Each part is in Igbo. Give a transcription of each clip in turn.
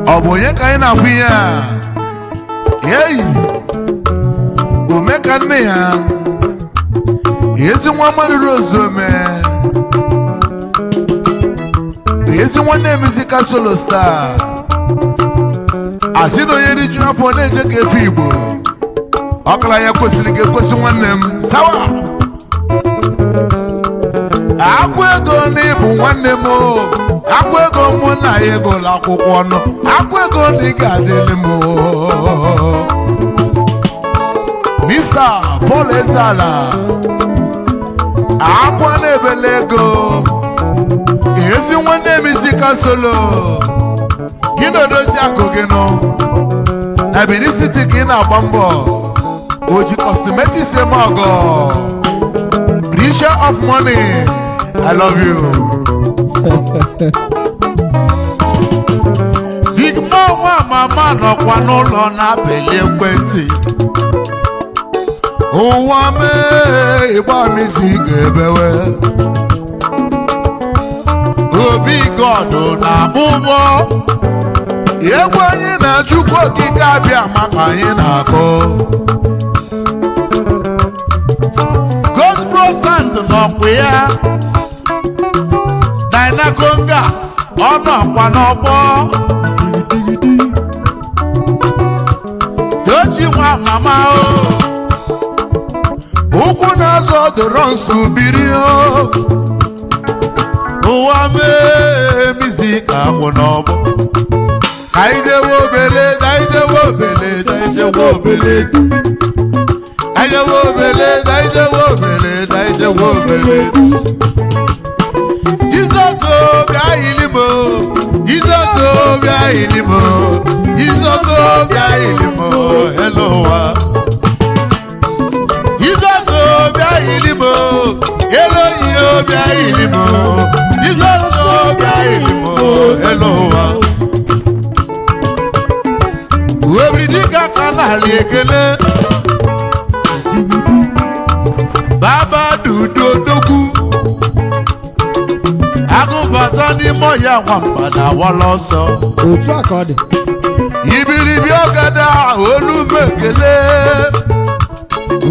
Oboye ka ina fuya. Hey. Umeka nne ya. Yesi nwa mmadụ Rosome. Yesi nwanne Musical Solo Star. Asị na onye riju afọ na-eje ka efe Igbo. Ọkala ya kwesịrị ka ekwesị nwanne m. Sawa. Akwụ ego na ịbụ nwanne m. Akwụ ego mụ na ya ego l'akwụkwọ ọnụ. Akwụ ego na ị ga-adịlị m. Mr. Paul Ezala. Akwa na-ebele ego. Ezi nwanne Musical Solo. Gị na-edozi akụ gị nọ. Na Benin City ka ị na-agba mbọ. Oji cosmetics eme ọgọ. Richer of money. I love you. Big Mama mama nọkwa n'ụlọ na-apịli ekwentị. Ụwa mee ịgba misi ga-ebewe. Obi God na ụgbọ. Egwu anyị na Chukwu okike abịa maka anyị na-akọ. Gospel Sand nọkwa ya. Dina Konga ọ nọkwa n'ọgbọ. Tochi nwa mama o. Ukwu na-azọ dọrọ nsọ biri o. Ụwa mee music akwụ n'ọgbọ. Daijewe obele, daijewe obele, daijewe obele. Daijewe obele, daijewe obele, daijewe obele. Jesus bịa ilimo, Jesus bịa ilimo, Jesus bịa ilimo, hello wa. Jesus bịa ilimo, hello yo bịa ilimo, Jesus bịa ilimo, hello wa. Uwebridika kanali ekele. Baba dudu dogu. Agụbata n'ime ọya nwampada walọsọ. Otu aka ọ dị. Ibiribi ọgada olume ekele.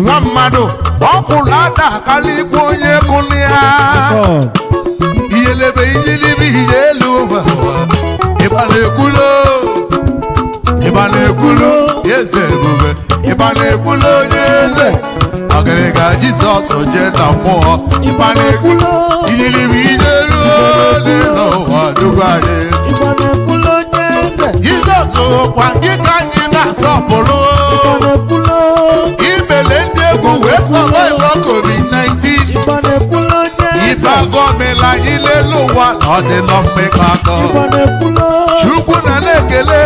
Nwa mmadụ ọkụlụ ada akalikwu onye kụli ha. Iyelebe iyilibi ihe elu ụwa. Ịbala ekwulo. Ịbala ekwulo eze ebube. Ịbala ekwulo onye eze. Ọgịrịga Jizọs je na mmụọ. Ịbala ekwulo iyilibi ihe elu dị n'ụwa dugwu anyị. Ịbala ekwulo onye eze. Jizọs kwa gị ka anyị na-asọpụrụ. Ịbala ekwulo. Imele ndị egwu wee survive COVID-19. Ịbala ekwulo onye eze. Ife agọmela anyị n'elu ụwa na ọ dị nọ mmekọakọ. Ịbala ekwulo. Chukwu na na-ekele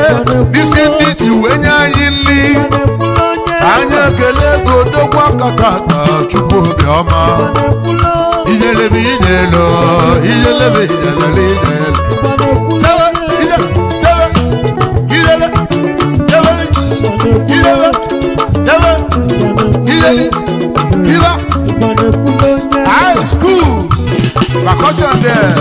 isi ndị ji wee nye anyị nri. Ịbala ekwulo onye eze. Anyị ekele ego dokwa nkata aka Chukwu obiọma. Ịbala ekwulo. Ijelebe ijelo, ijelebe ijelele ijele. Ịbala ekwulo. Sewe, ije, sewe, ijele, sewe, ijele, sewe, ijele, iba. Ịbala ekwulo onye eze. High school, percussion there.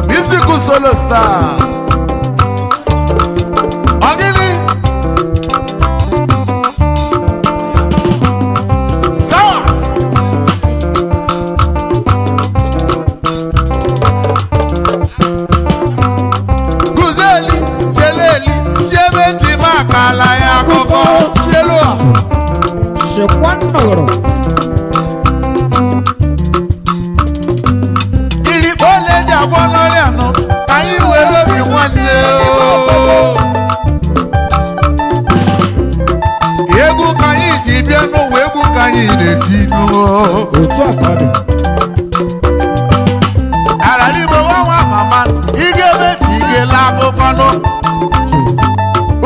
Musical Solo Star. Ogini. Sawa. Guzeli, Sheleli, Shebeti makala ya koko, Shelua. Shekwanoro. Anyị were obi nwanne egwu ka anyị ji bịa n'ụwa egwu ka ka anyị na-eti otu a ka ọ dị. ala n'ime nwa mama ị ga-emeti ị ga-ele akụkọ nụ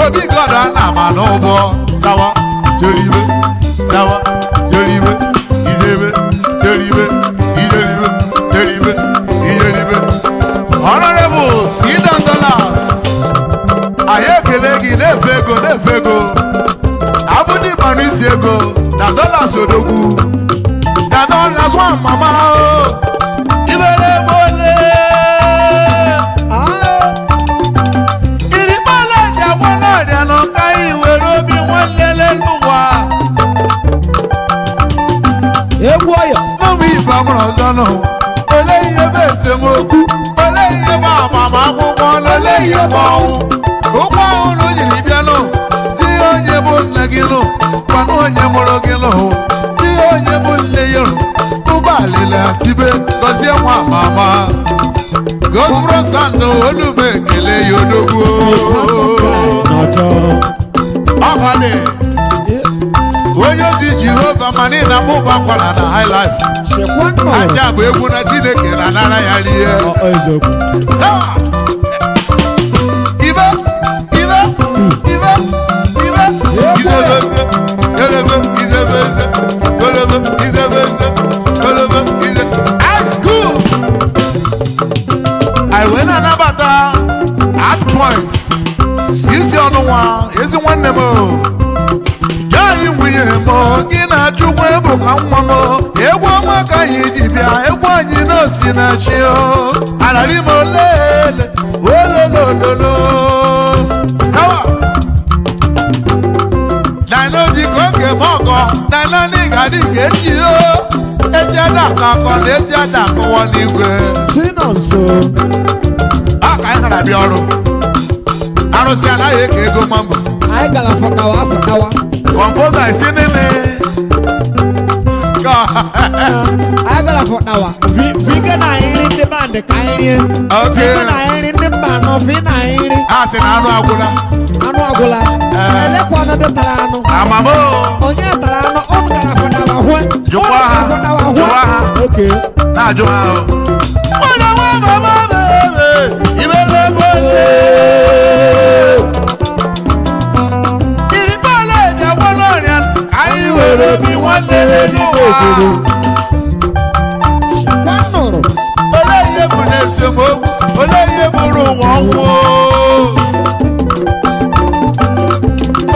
obi gọdọ na ama n'ụgbọ sawa joribe sawa joribe ijebe joribe ijeribe joribe ijeribe Honorable Sidan Dollars anyị ekele gị na-efe ego abụdị mmanụ isi ego na dollars odogwu na dollars nwa mama ibere ego ole irikpala ji agwa n'ọrịa na ọka iwere obi nwanlele n'ụwa egwu ọyọ n'ụmụ ibe amụrụ ọzọ nọ ole ihe bụ esemokwu ole ihe bụ agbamakwụkwọ ole ihe bụ ọnwụ ụkwụ ahụ na o jiri bịa nụ di onye bụ nne gị nụ kwanụ onye mụrụ gị nụ di onye bụ nne ya nụ ụgbọalịla tibe gọzie nwa mama gosbro sandụ olugbe ekele ya odogwu n'ọjọọ. ọkwadị onye ozi Jehova ma niile na akpụkpọ akwara na high life Chekwa nnọrọ. aja bụ egwu na Chineke na anara ya rie Eziokwu. sawa ibe ibe ibe ibe izebeze kelebe izebeze kelebe izebeze kelebe ize high school anyị wee na-anabata at points sisi ọnụnwa ezi nwanne m anyị nwunye m gị na-achụkwa ebu ka nwa m egwu ọma ka anyị ji bịa egwu anyị n'osi na chi ararị m olele ololololo sawa naịna ojikọ oge m ọgọ naịna n'ịgadị ga-eji eji ada aka akọ na eji ada akọwa n'igwe Si nọ nso. a ka anyị gara bịa ọrụ arụsị anaghị eke ego mambo Anyị gara afọdawa. kọmpoza isi nene Anyị gara afọdawa. Viga na anyị nri ndị bandị ka anyị rie. Okay. Viga na anyị nri ndị mba nọ vi na anyị nri. a sị na anụ agwụla Anụ agwụla. Elekwa ọnọdụ tara anụ. amamo Onye tara anụ ọ gara afọdawa hwe. Jụkwa ha. Afọdawa hwe. Jụkwa ha. Okay. na-ajụ ha nwana nwa mama bebe ibere bole irikpala eji agwa n'ọrịa ka anyị were obi nwanne n'ụwa Chekwa nnọrọ. ole ihe bụ n'esemokwu ole ihe bụrụ ụwa ọnwụ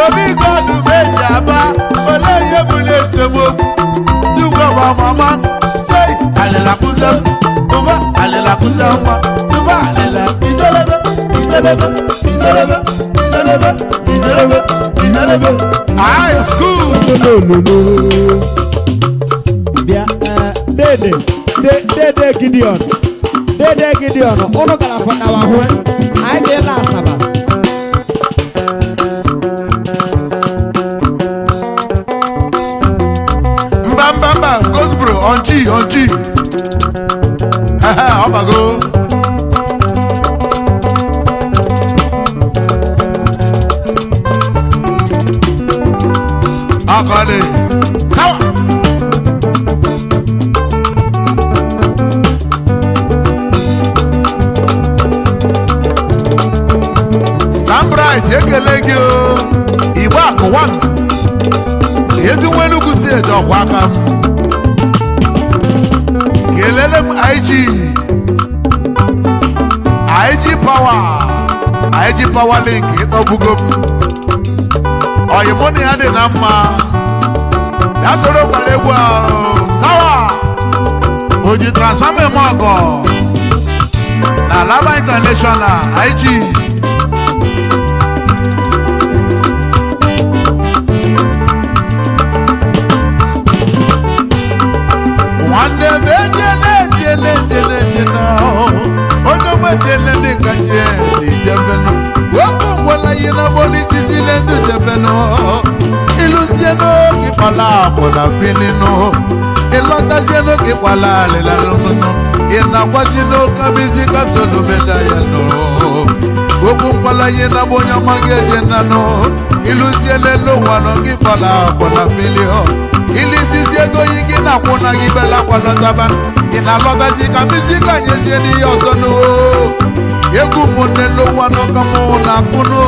obi godum eji aba ole ihe bụ n'esemokwu dugọba mama sei alịla kụze tụba alịla kụze nwa tụba alịla ijelebe ijelebe ijelebe ijelebe ijelebe ijelebe high school Bịa dede Gideon ụnụ gara afọdawa hwe. Anyị ga-ele Asaba. mbambamba gosbro onchi ọbago akọle sawa stand bright ekele gị o igbe akụwa ezi nwa Enugu steeti ọkwa aka m kelele m IG power link ịtọgbugo m oyimụna ya dị na mma ya soro gbara egwu ahụ sawa o ji transfọma eme ọgọ na Alaba International IG nwanne m ejele onye m ejele ndị kachi dị jebenu okwu ngwala ihe na bolichizile ndị jebenu ịlụzie n'oge kpala akwụ na bilinu ịlọtazie n'oge kpala alịlalụnụ ị na-agwazi n'oke abịzi ka solomeda ya nọ okwu mgbalaye na bụ onye ọma ga-eje nnanụ ịlụzie lele ụwa nọ gị gbala agbana mmiri ilisizi ego yi gị na-akwụ na gị bela akwanọtaba ị na-alọtazi ka mmisi ka nyezie n'ihe ọzọ nụ egwu m n'elu ụwa n'ụka m na-akpụnụ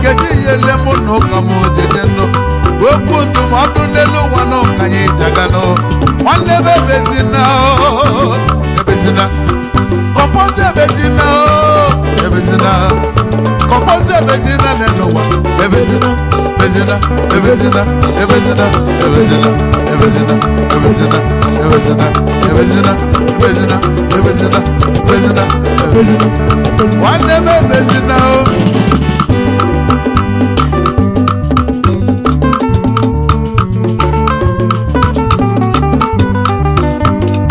kedu ihe le mụ na ụka m jeje nụ okwu ndụmọdụ n'elu ụwa n'ụka anyị jaganụ nwanne ebe ebezina ebezina kọmpozi ebezina ebezina kọmpozi ebezina n'elu ụwa ebezina ebezina ebezina ebezina ebezina ebezina ebezina ebezina ebezina ebezina ebezina ebezina ebezina nwanne ebe ebezina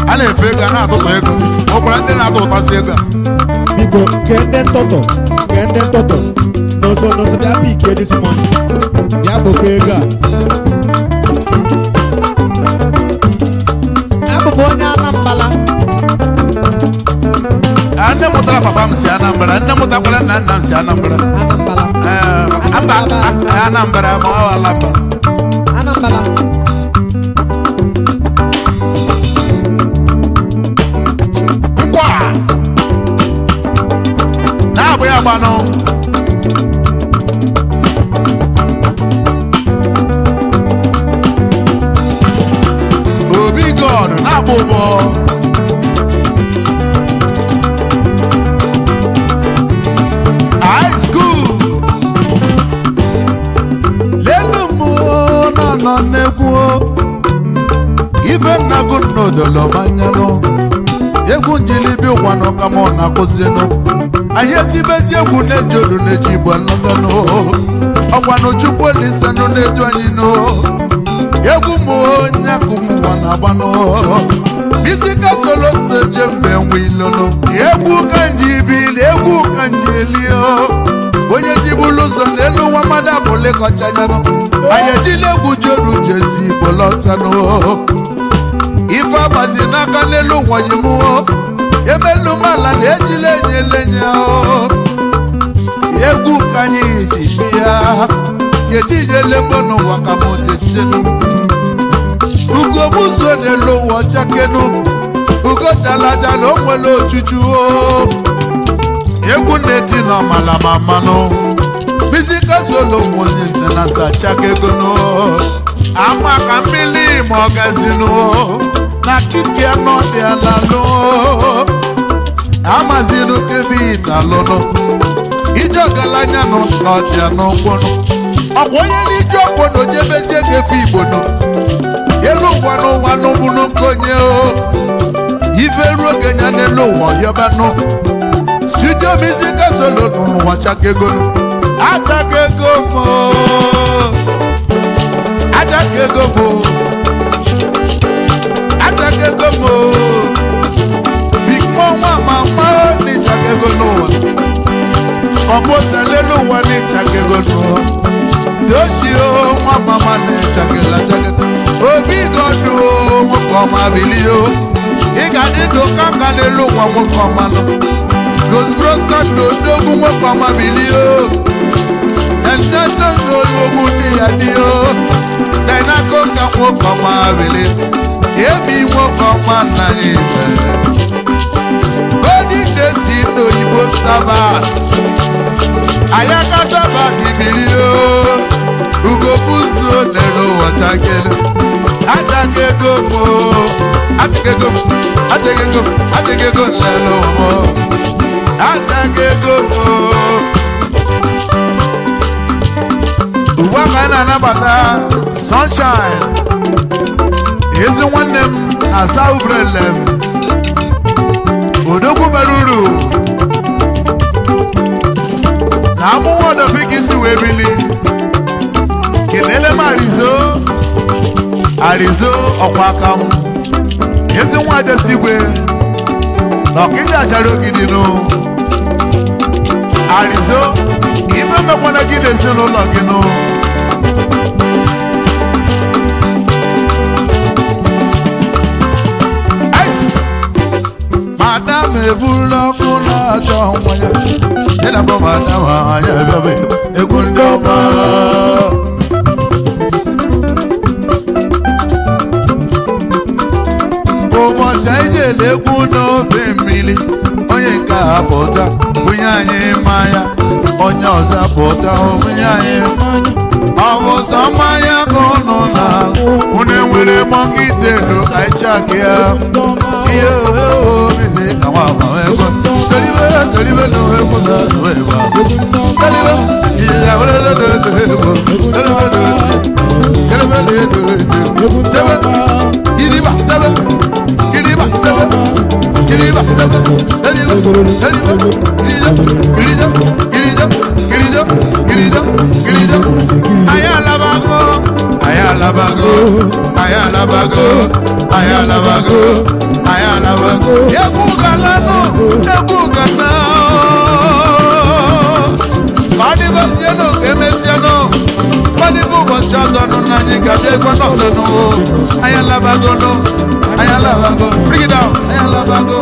a na-efe ego a na-atụtụ ego ọkwara ndị na-atụ ụtasị ego biko nke ndị ntụtụ n'ọzọ bịa pike this month bịa bụkọ ego a abụbụ onye Anambra nne mụtara papa m si Anambra nne mụtakwara nna nna m si Anambra Anambra ma ọ Alambra nkwa na-abụ ya gbanụ Obi God na-abụ ụbọ high school lelu m nọ n'egwu ibe nnago n'odolo manyanụ egwu njilibi ụkwa n'ọka m na-akụzinụ anyị etibezi egwu na-eji odu na-eji igbo nlọtanụ ọkwanụ chukwu olisanụ na-eju anyị nụ egwu m onye akụmụwa na-agbanụ isi ka solo steji mgbe nwe ilonu egwu ka njibili egwu ka njelio onye jibulu ụzọ n'elu nwa mmadụ abụle kọchanyanụ anyị ejila egwu joru jezi igbo lọtanụ ife agbazi n'aka n'elu ụwọnyi m emelu m ala na ejila enyelenye egwu ka anyị ji ya ejijele mgbe n'ụwa ka m dejenu ugogbuzuo n'elu ụwa chakenu ugo jalajala o nwere ochuchu egwu na-eti n'ọmala ma mmanụ bizikasolo onye nte na sachakegonu ama ka mmiri ma ọgazinu na kike nọdịalalụ amazinu kevit alụnụ ije ọgalanya n'ọdịa n'ụkwụnụ ọkwa onye n'ije ọkwụnụ jebezie gefe igbonu elu ụwa n'ụwa n'ụgbunu nke onye ife ruo genya n'elu ụwa yọbanụ studio mizika solo n'ụwa chakegonu achakego mo achakego mo achakego mo big mo nwa mama ni chakego n'ụwa ọbụzalelu ụwa ni chakego n'ụwa doshio nwa mama ni chakela chakego Obi God nwoke ọma bilio ị ga-adị ndụ ka nka n'elu ụwa nwoke ọma nọ gosbrosa ndụ odogwu nwoke ọma bilio eneto n'olugbu dị ya dio dainako ka nwoke ọma bili emi nwoke ọma nna ya ifere golden desi n'oyibo sabas ayaka sabat bilio ugobuzuo n'elu ụwa chakelu Achakego mo, achakego lelo mo, achakego mo. Uwa kana nabata sunshine, ezi nwanne m asa ubrele m, odogwu baruru, na amụwa ọdọfik isi wee bili, kelele m Arizo ọkwa aka m ezi nwa adesigwe na ọkịja achara ogidi nụ Arizo ife mekwana gị n'ezinụlọ gị nụ Madam m ebula ọkụ na-achọ nwa ya ya na bọba dama anya bịaba egwu ndị ọma ụbọchị anyị ga-ele egwu n'obe mmiri onye nke a pụta bunye anyị mmanya onye ọzọ pụta bunye anyị mmanya ọ bụ sọ mmanya ka ụnụ na ụnụ enwere mọkitelu aichaki ya ihe oeze ka nwa agba ego toribe toribe n'owe egwu na owe egwu toribe ihe awelele ego toribe iriba sebe iriba sebe iriba sebe iriba iriba ayalabago ayalabago ayalabago ayalabago ayalabago ebugalano ebugana badi basiano kemesiano badi bubasiano nani kabye kono ayalabago no ayalabago bring it down ayalabago